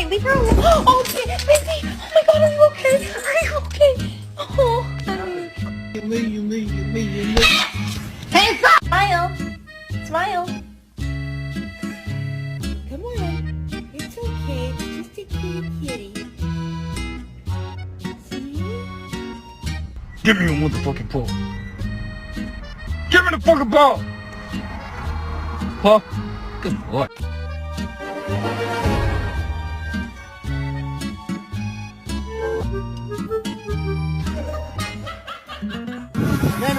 okay. Leave her alone. Oh, baby. Oh my God, are you okay? Are you okay? Oh, hey, stop! Smile. Smile. Come on. It's okay. It's just a kitty kitty. See? Give me your motherfucking ball. Give me the fucking ball! Huh? Good boy. Man,